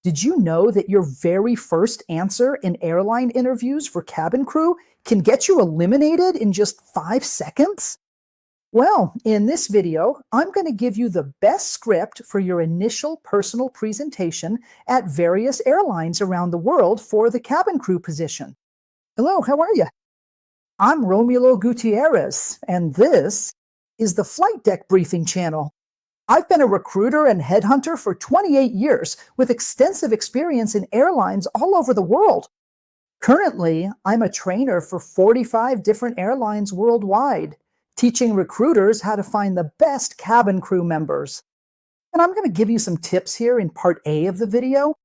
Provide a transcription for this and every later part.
Did you know that your very first answer in airline interviews for cabin crew can get you eliminated in just 5 seconds? Well, in this video, I'm going to give you the best script for your initial personal presentation at various airlines around the world for the cabin crew position. Hello, how are you? I'm Romulo Gutierrez, and this is the Flight Deck Briefing channel. I've been a recruiter and headhunter for 28 years with extensive experience in airlines all over the world. Currently, I'm a trainer for 45 different airlines worldwide, teaching recruiters how to find the best cabin crew members. And I'm going to give you some tips here in part A of the video.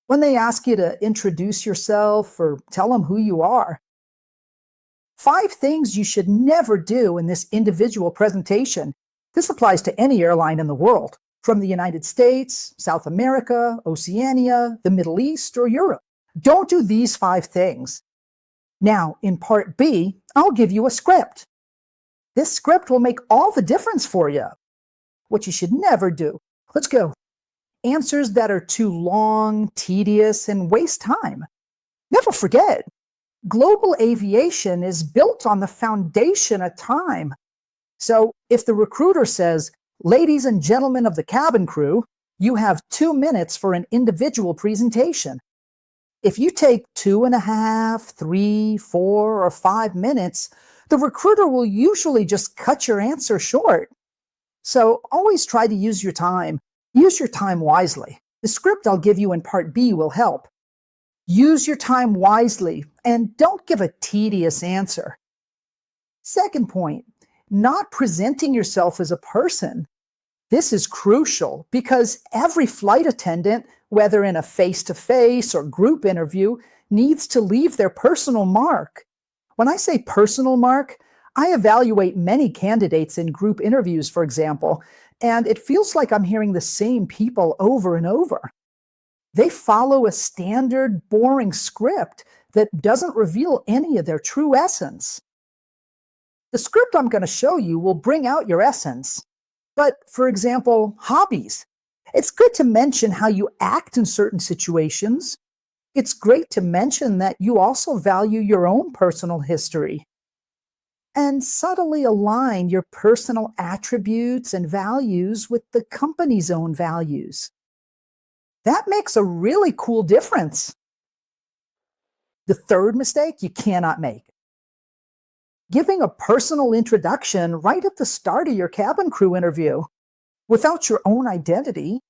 When they ask you to introduce yourself or tell them who you are, 5 things you should never do in this individual presentation. This applies to any airline in the world, from the United States, South America, Oceania, the Middle East, or Europe. Don't do these 5 things. Now, in part B, I'll give you a script. This script will make all the difference for you. What you should never do. Let's go. Answers that are too long, tedious, and waste time. Never forget, global aviation is built on the foundation of time. So if the recruiter says, "Ladies and gentlemen of the cabin crew," you have 2 minutes for an individual presentation. If you take 2.5, 3, 4, or 5 minutes, the recruiter will usually just cut your answer short. So always try to use your time. Use your time wisely. The script I'll give you in part B will help. Use your time wisely and don't give a tedious answer. Second point, not presenting yourself as a person. This is crucial because every flight attendant, whether in a face-to-face or group interview, needs to leave their personal mark. When I say personal mark, I evaluate many candidates in group interviews, for example, and it feels like I'm hearing the same people over and over. They follow a standard, boring script that doesn't reveal any of their true essence. The script I'm going to show you will bring out your essence. But, for example, hobbies. It's good to mention how you act in certain situations. It's great to mention that you also value your own personal history. And subtly align your personal attributes and values with the company's own values. That makes a really cool difference. The third mistake you cannot make. Giving a personal introduction right at the start of your cabin crew interview without your own identity.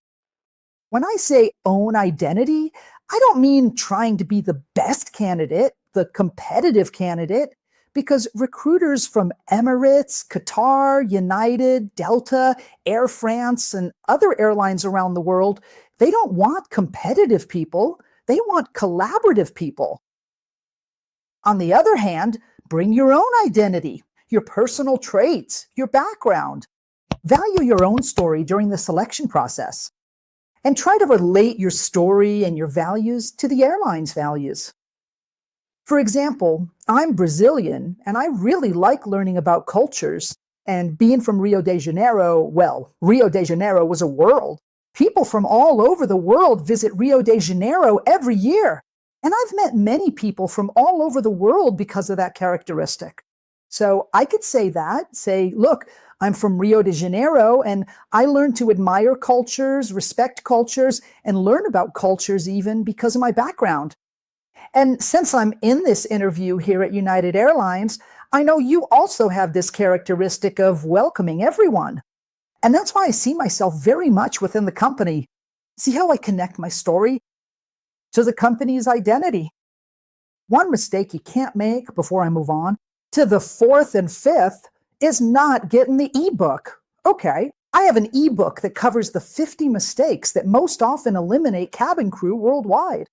When I say own identity, I don't mean trying to be the best candidate, the competitive candidate, because recruiters from Emirates, Qatar, United, Delta, Air France, and other airlines around the world, they don't want competitive people. They want collaborative people. On the other hand, bring your own identity, your personal traits, your background. Value your own story during the selection process. And try to relate your story and your values to the airline's values. For example, I'm Brazilian, and I really like learning about cultures. And being from Rio de Janeiro, well, Rio de Janeiro was a world. People from all over the world visit Rio de Janeiro every year. And I've met many people from all over the world because of that characteristic. So I could say, look, I'm from Rio de Janeiro, and I learned to admire cultures, respect cultures, and learn about cultures even because of my background. And since I'm in this interview here at United Airlines, I know you also have this characteristic of welcoming everyone. And that's why I see myself very much within the company. See how I connect my story to the company's identity. One mistake you can't make before I move on to the 4th and 5th is not getting the ebook. Okay, I have an ebook that covers the 50 mistakes that most often eliminate cabin crew worldwide.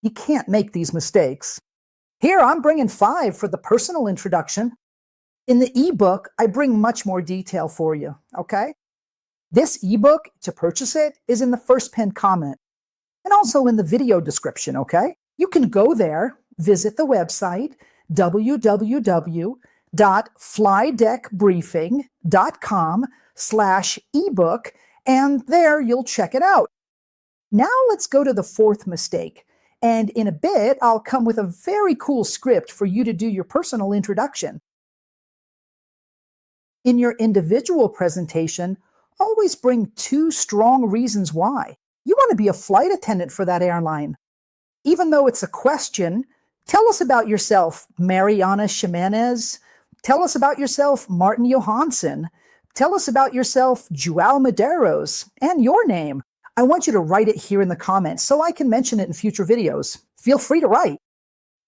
You can't make these mistakes. Here I'm bringing 5 for the personal introduction. In the ebook, I bring much more detail for you, okay? This ebook, to purchase it, is in the first pinned comment. And also in the video description, okay? You can go there, visit the website, www.flydeckbriefing.com/ebook, and there you'll check it out. Now let's go to the fourth mistake. And in a bit, I'll come with a very cool script for you to do your personal introduction. In your individual presentation, always bring two strong reasons why. You want to be a flight attendant for that airline. Even though it's a question, tell us about yourself, Mariana Ximenez. Tell us about yourself, Martin Johansson. Tell us about yourself, Joao Medeiros, and your name. I want you to write it here in the comments so I can mention it in future videos. Feel free to write.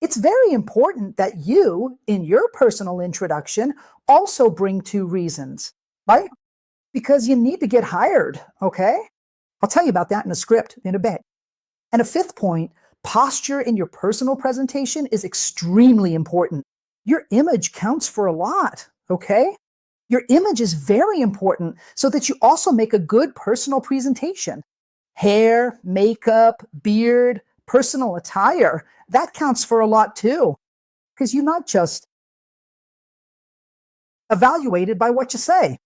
It's very important that you, in your personal introduction, also bring two reasons, right? Because you need to get hired, okay? I'll tell you about that in a script in a bit. And a fifth point, posture in your personal presentation is extremely important. Your image counts for a lot, okay? Your image is very important so that you also make a good personal presentation. Hair, makeup, beard, personal attire, that counts for a lot too, because you're not just evaluated by what you say.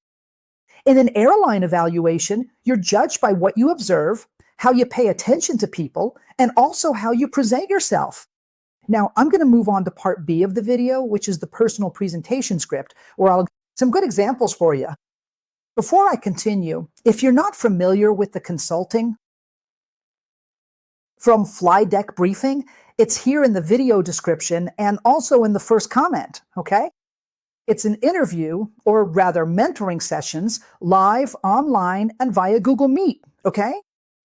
In an airline evaluation, you're judged by what you observe, how you pay attention to people, and also how you present yourself. Now, I'm going to move on to part B of the video, which is the personal presentation script, where I'll give some good examples for you. Before I continue, if you're not familiar with the consulting from Fly Deck Briefing, it's here in the video description and also in the first comment, okay? It's an interview, or rather mentoring sessions, live, online, and via Google Meet, okay?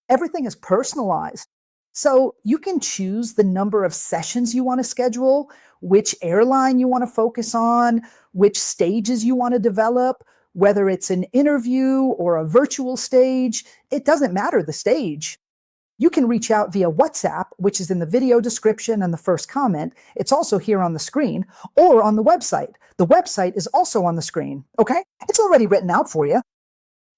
Everything is personalized. So you can choose the number of sessions you want to schedule, which airline you want to focus on, which stages you want to develop, whether it's an interview or a virtual stage. It doesn't matter the stage. You can reach out via WhatsApp, which is in the video description and the first comment. It's also here on the screen, or on the website. The website is also on the screen, okay? It's already written out for you.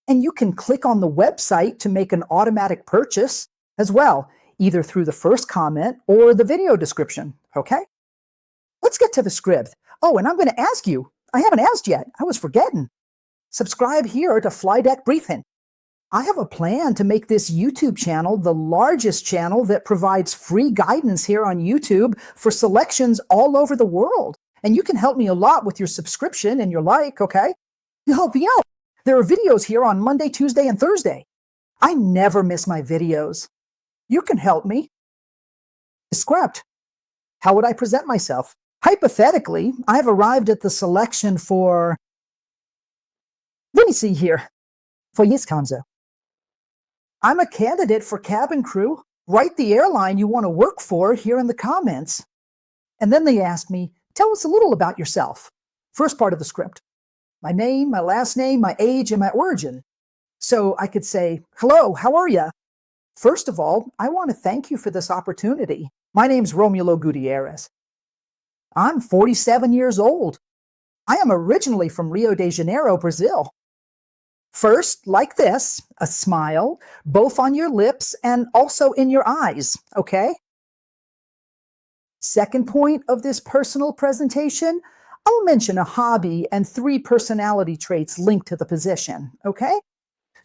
And you can click on the website to make an automatic purchase as well, either through the first comment or the video description, okay? Let's get to the script. Oh, and I'm going to ask you, I haven't asked yet, I was forgetting. Subscribe here to Fly Deck Briefing. I have a plan to make this YouTube channel the largest channel that provides free guidance here on YouTube for selections all over the world. And you can help me a lot with your subscription and your like, okay? You help me out. There are videos here on Monday, Tuesday, and Thursday. I never miss my videos. You can help me. Script. How would I present myself? Hypothetically, I've arrived at the selection for, let me see here, for Lufthansa. I'm a candidate for cabin crew. Write the airline you want to work for here in the comments. And then they asked me, tell us a little about yourself. First part of the script. My name, my last name, my age, and my origin. So I could say, hello, how are you? First of all, I want to thank you for this opportunity. My name's Romulo Gutierrez. I'm 47 years old. I am originally from Rio de Janeiro, Brazil. First, like this, a smile, both on your lips and also in your eyes, okay? Second point of this personal presentation, I'll mention a hobby and 3 personality traits linked to the position, okay?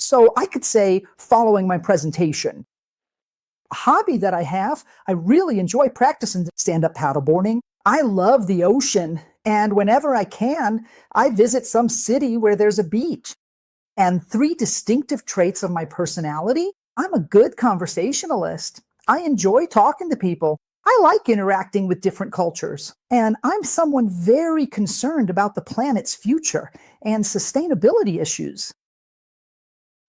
So I could say, following my presentation, a hobby that I have, I really enjoy practicing stand-up paddleboarding. I love the ocean, and whenever I can, I visit some city where there's a beach. And 3 distinctive traits of my personality, I'm a good conversationalist. I enjoy talking to people. I like interacting with different cultures. And I'm someone very concerned about the planet's future and sustainability issues.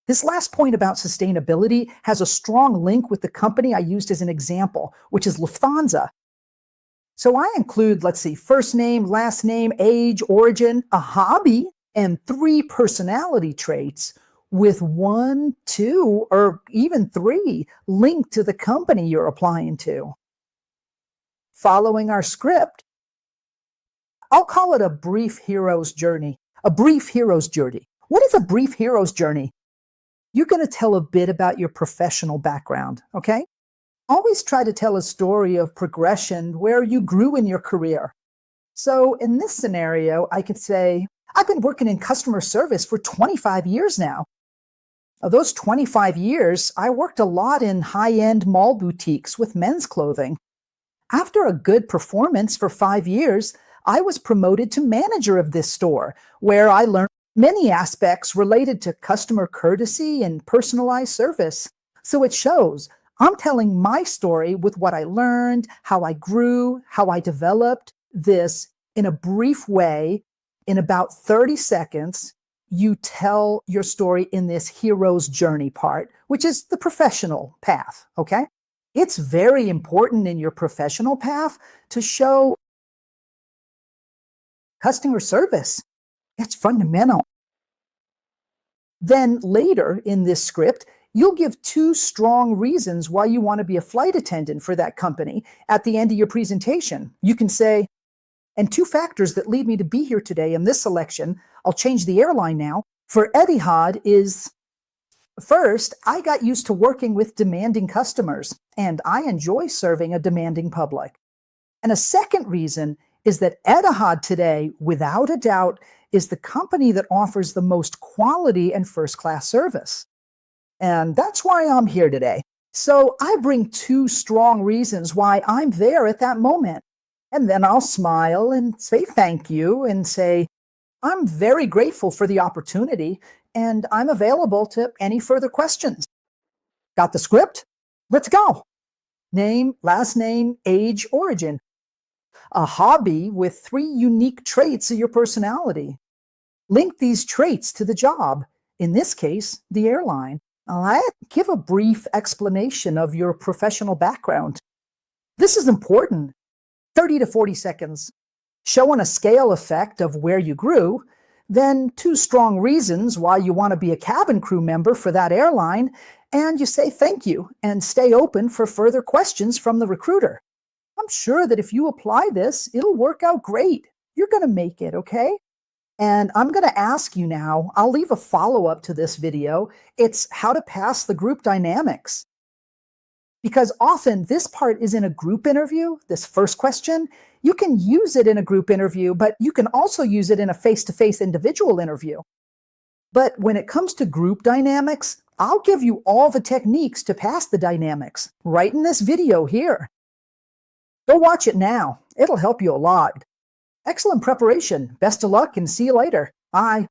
This last point about sustainability has a strong link with the company I used as an example, which is Lufthansa. So I include, let's see, first name, last name, age, origin, a hobby, and 3 personality traits with 1, 2, or even 3 linked to the company you're applying to. Following our script, I'll call it a brief hero's journey. A brief hero's journey. What is a brief hero's journey? You're going to tell a bit about your professional background, okay? Always try to tell a story of progression where you grew in your career. So in this scenario, I could say, I've been working in customer service for 25 years now. Those 25 years, I worked a lot in high-end mall boutiques with men's clothing. After a good performance for 5 years, I was promoted to manager of this store, where I learned many aspects related to customer courtesy and personalized service. So it shows I'm telling my story with what I learned, how I grew, how I developed this in a brief way. In about 30 seconds, you tell your story in this hero's journey part, which is the professional path, okay? It's very important in your professional path to show customer service. It's fundamental. Then later in this script, you'll give two strong reasons why you want to be a flight attendant for that company at the end of your presentation. You can say, and two factors that lead me to be here today in this selection, I'll change the airline now, for Etihad is, first, I got used to working with demanding customers, and I enjoy serving a demanding public. And a second reason is that Etihad today, without a doubt, is the company that offers the most quality and first-class service. And that's why I'm here today. So I bring two strong reasons why I'm there at that moment. And then I'll smile and say thank you and say, I'm very grateful for the opportunity and I'm available to any further questions. Got the script? Let's go. Name, last name, age, origin. A hobby with 3 unique traits of your personality. Link these traits to the job, in this case, the airline. Give a brief explanation of your professional background. This is important. 30 to 40 seconds. Show on a scale effect of where you grew, then 2 strong reasons why you want to be a cabin crew member for that airline, and you say thank you and stay open for further questions from the recruiter. I'm sure that if you apply this, it'll work out great. You're going to make it, okay? And I'm going to ask you now, I'll leave a follow-up to this video. It's how to pass the group dynamics. Because often this part is in a group interview, this first question. You can use it in a group interview, but you can also use it in a face-to-face individual interview. But when it comes to group dynamics, I'll give you all the techniques to pass the dynamics right in this video here. Go watch it now. It'll help you a lot. Excellent preparation. Best of luck and see you later. Bye.